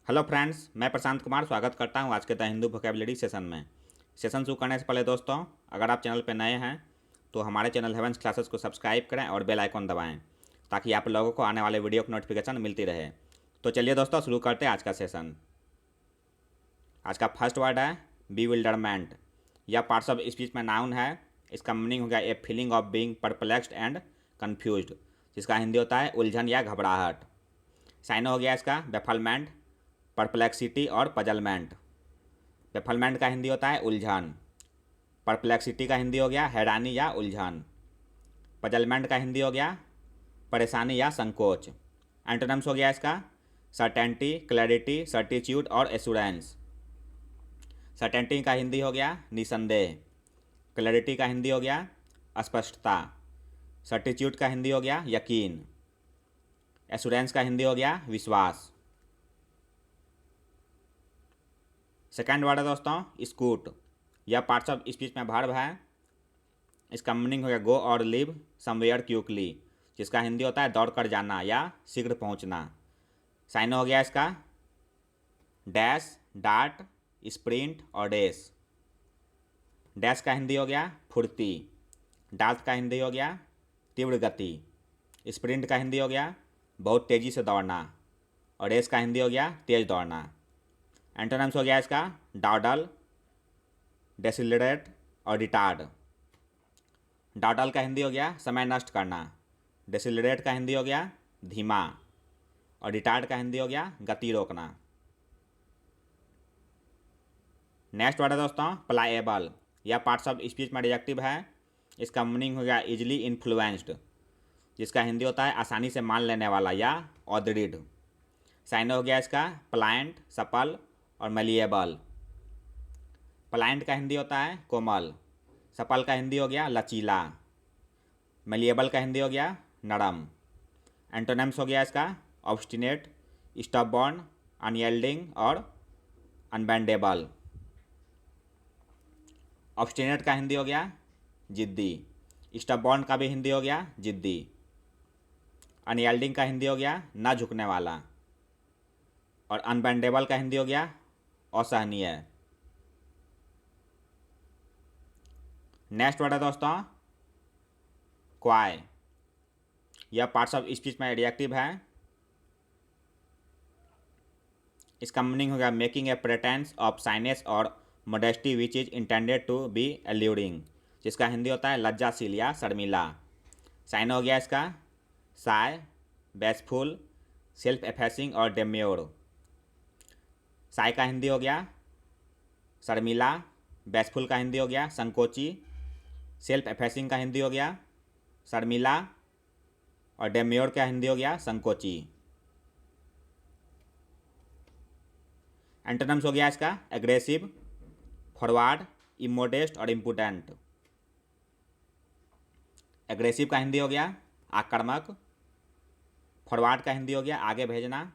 Hello friends, मैं प्रशांत कुमार स्वागत करता हूं आज के द हिंदू वोकेबलरी सेशन में। सेशन शुरू करने से पहले दोस्तों, अगर आप चैनल पर नए हैं तो हमारे चैनल हेवंस क्लासेस को सब्सक्राइब करें और बेल आइकन दबाएं ताकि आप लोगों को आने वाले वीडियो की नोटिफिकेशन मिलती रहे। तो चलिए दोस्तों, शुरू करते हैं आज का सेशन। आज का फर्स्ट वर्ड है बीविल्डरमेंट। यह पार्ट्स ऑफ स्पीच में नाउन है। इसका मीनिंग हो गया a feeling of being perplexed and confused, जिसका हिंदी होता है उलझन या घबराहट। साइनो हो गया इसका बेफलमेंट, परप्लेक्सिटी और पजलमेंट। बेफलमेंट का हिंदी होता है उलझन। परप्लेक्सिटी का हिंदी हो गया हैरानी या उलझन। पजलमेंट का हिंदी हो गया परेशानी या संकोच। एंटोनिम्स हो गया इसका सर्टेनिटी, क्लैरिटी, सर्टिट्यूड और एश्योरेंस। सर्टेनिटी का हिंदी हो गया निसंदेह। क्लैरिटी का हिंदी हो गया स्पष्टता। सर्टिट्यूड का हिंदी हो गया यकीन। एश्योरेंस का हिंदी हो गया विश्वास। सेकेंड वर्ड है दोस्तों स्कूट। यह पार्ट्स ऑफ स्पीच में वर्ब है। इसका मीनिंग हो गया गो और लिव समवेयर क्विकली, जिसका हिंदी होता है दौड़ कर जाना या शीघ्र पहुंचना। साइन हो गया इसका डैश, डार्ट, स्प्रिंट और डेश। डैश का हिंदी हो गया फुर्ती। डार्ट का हिंदी हो गया तीव्र गति। स्प्रिंट का हिंदी हो गया बहुत तेज़ी से दौड़ना। और रेस का हिंदी हो गया तेज़ दौड़ना। एंटोनिम्स हो गया इसका डाउडल, डेसिलरेट और रिटार्ड। डाउडल का हिंदी हो गया समय नष्ट करना। डेसिलरेट का हिंदी हो गया धीमा। और रिटार्ड का हिंदी हो गया गति रोकना। नेक्स्ट वर्ड है दोस्तों प्लाएबल। यह पार्ट्स ऑफ स्पीच में एडजेक्टिव है। इसका मीनिंग हो गया इजिली इन्फ्लुएंस्ड, जिसका हिंदी होता है आसानी से मान लेने वाला या अदृढ़। साइन हो गया इसका प्लायंट, सपल और मलिएबल। प्लायंट का हिंदी होता है कोमल। सपल का हिंदी हो गया लचीला। मलिएबल का हिंदी हो गया नरम। एंटोनिम्स हो गया इसका ऑब्स्टिनेट, स्टबबॉर्न, अनयील्डिंग और अनबेंडेबल। ऑब्स्टिनेट का हिंदी हो गया जिद्दी। स्टबबॉर्न का भी हिंदी हो गया जिद्दी। अनयील्डिंग का हिंदी हो गया ना झुकने वाला। और अनबेंडेबल का हिंदी हो गया असहनीय। नेक्स्ट वर्ड है दोस्तों क्वाय। यह पार्ट्स ऑफ स्पीच में एडजेक्टिव है। इसका मीनिंग हो गया मेकिंग ए प्रेटेंस ऑफ साइनेस और modesty which is intended to be alluring, जिसका हिंदी होता है लज्जाशील या शर्मिला। साइन हो गया इसका साय, बैसफुल, सेल्फ एफेसिंग और डेम्योर। साय का हिंदी हो गया शर्मिला। बैसफुल का हिंदी हो गया संकोची। सेल्फ एफेसिंग का हिंदी हो गया शर्मिला। और डेम्योर का हिंदी हो गया संकोची। एंटोनिम्स हो गया इसका एग्रेसिव, फॉरवर्ड, इमोडेस्ट और इम्पोर्टेंट। एग्रेसिव का हिंदी हो गया आक्रामक। फॉरवर्ड का हिंदी हो गया आगे भेजना।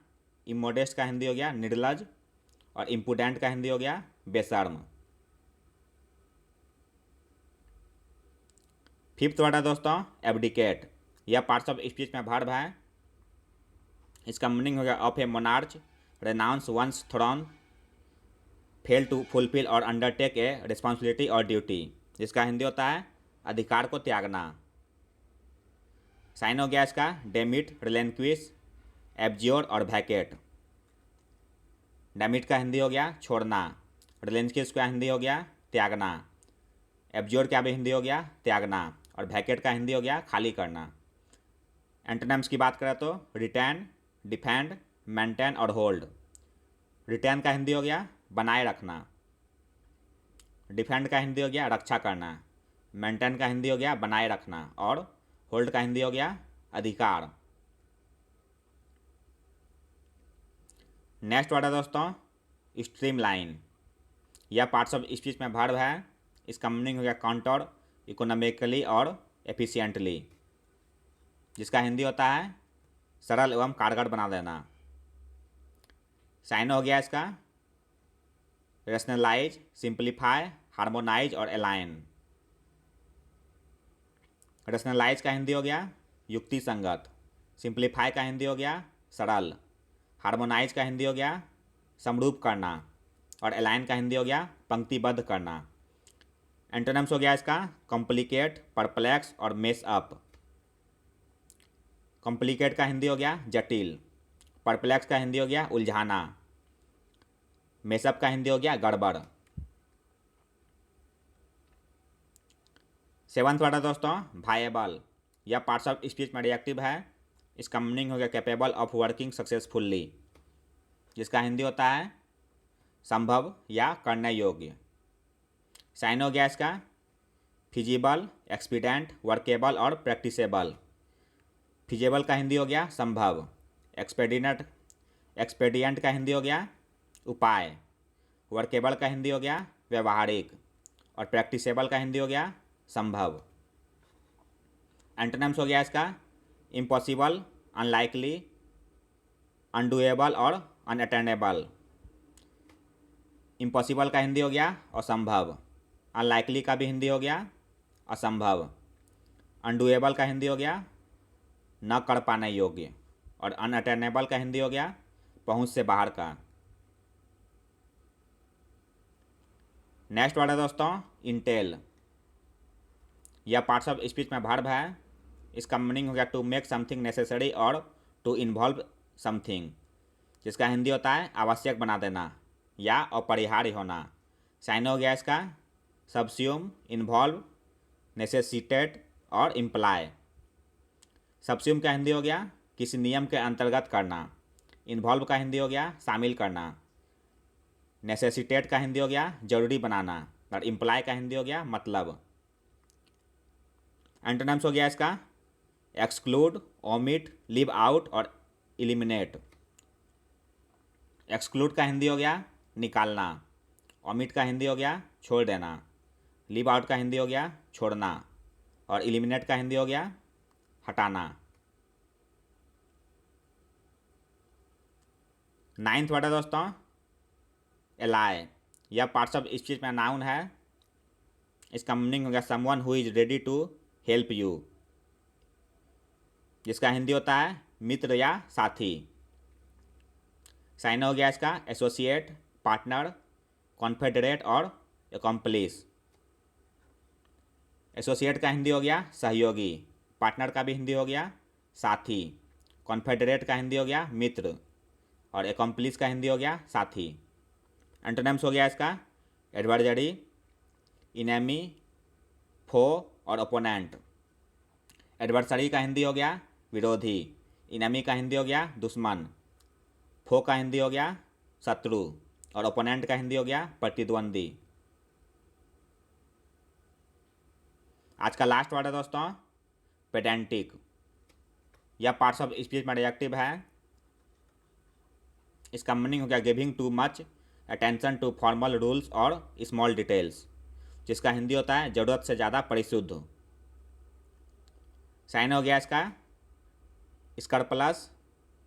इमोडेस्ट का हिंदी हो गया निर्लज। और इम्पोर्टेंट का हिंदी हो गया बेशर्म। फिफ्थ वर्ड है दोस्तों एब्डिकेट। यह पार्ट्स ऑफ स्पीच में वर्ब है। इसका मीनिंग हो गया of a monarch renounce one's throne, fail to fulfil और अंडरटेक ए रिस्पॉन्सिबिलिटी और ड्यूटी, जिसका हिंदी होता है अधिकार को त्यागना। साइन हो गया इसका डेमिट, रिलेंक्विश, एब्ज्योर और वैकेट। डेमिट का हिंदी हो गया छोड़ना। रिलेंक्विश का हिंदी हो गया त्यागना। एब्ज्योर का भी हिंदी हो गया त्यागना। और वैकेट का हिंदी हो गया खाली करना। एंटोनिम्स की बात करें तो रिटेन, डिफेंड, मेंटेन और होल्ड। रिटेन का हिंदी हो गया बनाए रखना। डिफेंड का हिंदी हो गया रक्षा करना। मेंटेन का हिंदी हो गया बनाए रखना। और होल्ड का हिंदी हो गया अधिकार। नेक्स्ट वर्ड है दोस्तों स्ट्रीम लाइन। यह पार्ट्स ऑफ स्पीच में वर्ब है। इसका मीनिंग हो गया काउंटर, इकोनॉमिकली और एफिशिएंटली, जिसका हिंदी होता है सरल एवं कारगर बना देना। साइन हो गया इसका रेशनलाइज, सिंप्लीफाई, हार्मोनाइज और अलाइन। रेशनलाइज का हिंदी हो गया युक्ति संगत। सिंप्लीफाई का हिंदी हो गया सरल। हार्मोनाइज का हिंदी हो गया समरूप करना, और अलाइन का हिंदी हो गया पंक्तिबद्ध करना। एंटोनिम्स हो गया इसका कॉम्प्लिकेट, परप्लेक्स और मेस अप। कॉम्प्लिकेट का हिंदी हो गया जटिल, परप्लेक्स का हिंदी हो गया उलझाना, मेसअप का हिंदी हो गया गड़बड़। सेवंथ वाला दोस्तों वायेबल, यह पार्ट्स ऑफ स्पीच में एडजेक्टिव है। इसका मीनिंग हो गया कैपेबल ऑफ वर्किंग सक्सेसफुल्ली, जिसका हिंदी होता है संभव या करने योग्य। साइन हो गया इसका फिजिबल, एक्सपीडेंट, वर्केबल और प्रैक्टिसेबल। फिजिबल का हिंदी हो गया संभव, एक्सपेडिएंट का हिंदी हो गया उपाय, वर्केबल का हिंदी हो गया व्यवहारिक, और प्रैक्टिसेबल का हिंदी हो गया संभव। एंटोनिम्स हो गया इसका इम्पॉसिबल, अनलाइकली, अनडूएबल और अनअटेनेबल। इम्पॉसिबल का हिंदी हो गया असंभव, अनलाइकली का भी हिंदी हो गया असंभव, अनडूएबल का हिंदी हो गया न कर पाने योग्य, और अनअटेनेबल का हिंदी हो गया पहुंच से बाहर का। नेक्स्ट वर्ड है दोस्तों इंटेल, यह पार्ट्स ऑफ स्पीच में वर्ब है। इसका मीनिंग हो गया टू मेक समथिंग नेसेसरी और टू इन्वॉल्व समथिंग, जिसका हिंदी होता है आवश्यक बना देना या अपरिहार्य होना। साइन हो गया इसका सबस्यूम, इन्वॉल्व, नेसेसिटेट और इम्प्लाई। सबस्यूम का हिंदी हो गया किसी नियम के अंतर्गत करना, इन्वॉल्व का हिंदी हो गया शामिल करना, नेसेसिटेट का हिंदी हो गया जरूरी बनाना, और इम्प्लाई का हिंदी हो गया मतलब। एंटोनिम्स हो गया इसका एक्सक्लूड, ओमिट, लीव आउट और इलिमिनेट। एक्सक्लूड का हिंदी हो गया निकालना, ओमिट का हिंदी हो गया छोड़ देना, लीव आउट का हिंदी हो गया छोड़ना, और इलिमिनेट का हिंदी हो गया हटाना। नाइन्थ वर्ड है दोस्तों एलाय, यह पार्ट्स ऑफ स्पीच में नाउन है। इसका मीनिंग हो गया someone who is ready to help you, जिसका हिंदी होता है मित्र या साथी। साइन हो गया इसका एसोसिएट, पार्टनर, कॉन्फेडरेट और एकम्प्लिस। एसोसिएट का हिंदी हो गया सहयोगी, पार्टनर का भी हिंदी हो गया साथी, कॉन्फेडरेट का हिंदी हो गया मित्र, और एकम्प्लिस का हिंदी हो गया साथी। एंटोनिम्स हो गया इसका एडवर्जरी, इनेमी, फो और ओपोनेंट। एडवर्सरी का हिंदी हो गया विरोधी, इनेमी का हिंदी हो गया दुश्मन, फो का हिंदी हो गया शत्रु, और ओपोनेंट का हिंदी हो गया प्रतिद्वंदी। आज का लास्ट वर्ड है दोस्तों पेडेंटिक, यह पार्ट्स ऑफ स्पीच में एडजेक्टिव है। इसका मीनिंग हो गया giving too much attention to formal rules और स्मॉल डिटेल्स, जिसका हिंदी होता है ज़रूरत से ज़्यादा परिशुद्ध। साइन हो गया इसका स्कर्पलस,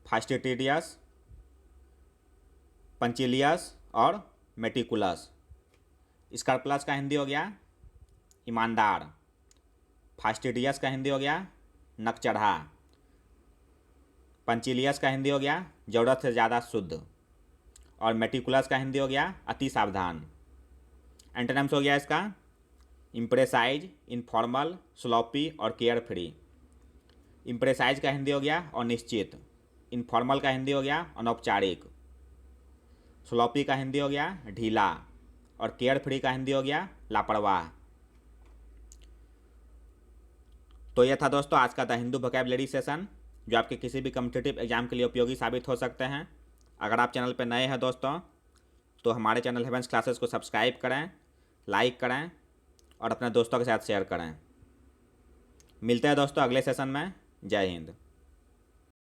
फास्टिडियस, पंचिलियस और मेटिकुलस। स्कर्पलस का हिंदी हो गया ईमानदार, फास्टिडियस का हिंदी हो गया नकचढ़ा, पंचिलियस का हिंदी हो गया ज़रूरत से ज़्यादा शुद्ध, और मेटिकुलस का हिंदी हो गया अति सावधान। एंटोनिम्स हो गया इसका इम्प्रेसाइज, इनफॉर्मल, स्लोपी और केयर फ्री। इम्प्रेसाइज का हिंदी हो गया अनिश्चित, इनफॉर्मल का हिंदी हो गया अनौपचारिक, स्लोपी का हिंदी हो गया ढीला, और केयर फ्री का हिंदी हो गया लापरवाह। तो यह था दोस्तों आज का द हिंदू वोकैबुलरी सेशन, जो आपके किसी भी कॉम्पिटिटिव एग्जाम के लिए उपयोगी साबित हो सकते हैं। अगर आप चैनल पर नए हैं दोस्तों तो हमारे चैनल हेवेंस क्लासेस को सब्सक्राइब करें, लाइक करें और अपने दोस्तों के साथ शेयर करें। मिलते हैं दोस्तों अगले सेशन में। जय हिंद।